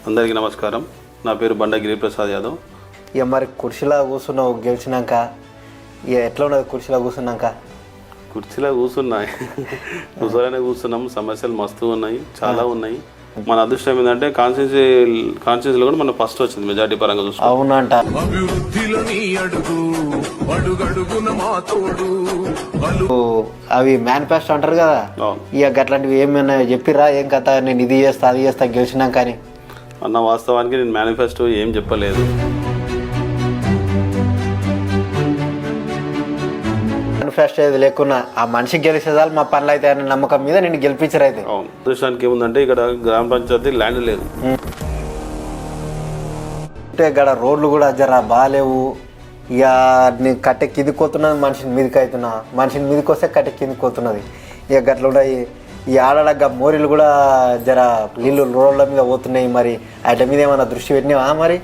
అందరికీ నమస్కారం. నా పేరు బండ గిరిప్రసాద్ యాదవ్. ఇక మరి కుర్చీలో కూర్చున్నావు గెలిచినాక, ఇక ఎట్లా ఉన్నది కుర్చీలో కూర్చున్నాక? కుర్చీలో కూర్చోనే కూర్చున్నాం. సమస్యలు మస్తు ఉన్నాయి, చాలా ఉన్నాయి. మన అదృష్టం ఏంటంటే కాన్స్టిట్యూన్సీలో కూడా మన ఫస్ట్ వచ్చింది మెజార్టీ పరంగా చూస్తాం. అవునంట. అవి మేనిఫెస్టో అంటారు కదా, ఇక అట్లాంటివి ఏమైనా చెప్పిరా? ఏం కథ, నేను ఇది చేస్తా అది చేస్తా గెలిచినాక అని? అన్న వాస్తవానికి నేను మేనిఫెస్టో ఏం చెప్పలేదు. మేనిఫెస్టో ఏది లేకున్నా ఆ మనిషికి గెలిచేదాలు మా పనులు అయితే అనే నమ్మకం మీద నేను గెలిపించరు. అయితే అదృష్టానికి ఏముందంటే ఇక్కడ గ్రామ పంచాయతీ ల్యాండ్ లేదు, అంటే ఇక్కడ రోడ్లు కూడా జర బాగాలేవు. ఇక నేను కట్టె కిందిపోతున్నది, మనిషిని మీదకి అవుతున్నా, మనిషిని మీదకి వస్తే కట్టె కిందిపోతున్నది. ఇక గట్ల ఉన్నాయి. ఈ ఆడగా మోరీలు కూడా జర నీళ్ళు రోడ్ల మీద పోతున్నాయి. మరి వాటి మీద ఏమైనా దృష్టి పెట్టినావా? మరి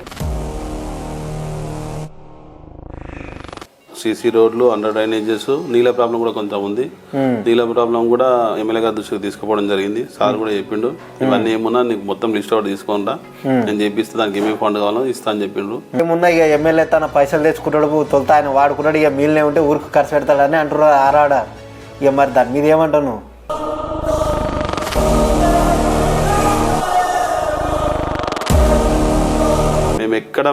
సీసీ రోడ్లు, అండర్ డ్రైనేజెస్, నీళ్ళ ప్రాబ్లం కూడా కొంత ఉంది. నీళ్ళ ప్రాబ్లం కూడా ఎమ్మెల్యే గారి దృష్టికి తీసుకుపోవడం జరిగింది. సార్ కూడా చెప్పిండు, ఇవన్నీ ఏమున్నా నీకు మొత్తం లిస్ట్ అవుట్ తీసుకోండా, నేను చెప్పిస్తే దానికి ఏమేమి ఫండ్ కావాలో ఇస్తా అని చెప్పిండు. ఏమున్నా ఇక ఎమ్మెల్యే తన పైసలు తెచ్చుకుంటాడు, తొలుత ఆయన వాడుకున్నాడు, ఇక మీళ్ళనే ఉంటే ఊరికి ఖర్చు పెడతాడని అంటున్నారు ఆరాడ. ఇక మరి దాని మీద ఏమంటాను? మేము ఎక్కడ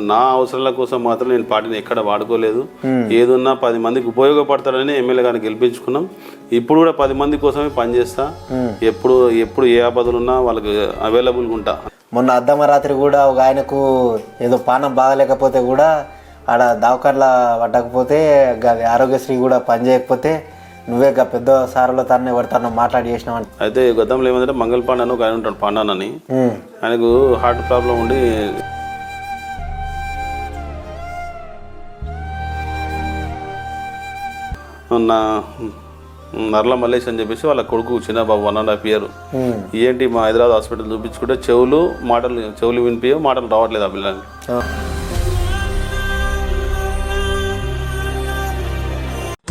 నా అవసరాల కోసం మాత్రం నేను పార్టీని ఎక్కడ వాడుకోలేదు. ఏదున్నా 10 మందికి ఉపయోగపడతాడని ఎమ్మెల్యే గారిని గెలిపించుకున్నాం. ఇప్పుడు కూడా 10 మంది కోసమే పనిచేస్తా. ఎప్పుడు ఏ ఆపదలు ఉన్నా వాళ్ళకి అవైలబుల్గా ఉంటా. మొన్న అర్ధమరాత్రి కూడా ఒక ఆయనకు ఏదో పానం బాగలేకపోతే కూడా ఆడ దవాఖానలో పట్టకపోతే, ఆరోగ్యశ్రీ కూడా పనిచేయకపోతే నువ్వే పెద్ద సార్లో తన ఎవరితో మాట్లాడి చేసినావు. అయితే గతంలో ఏమంటే మంగళపాండ అని ఒక ఆయన ఉంటాడు, పాండానని. ఆయనకు హార్ట్ ప్రాబ్లం ఉండి నర్ల మల్లేష్ అని చెప్పేసి వాళ్ళ కొడుకు చిన్నబాబు 1.5 years ఏంటి మా హైదరాబాద్ హాస్పిటల్ చూపించుకుంటే చెవులు వినిపించవు, మాటలు రావట్లేదు ఆ పిల్లలకి.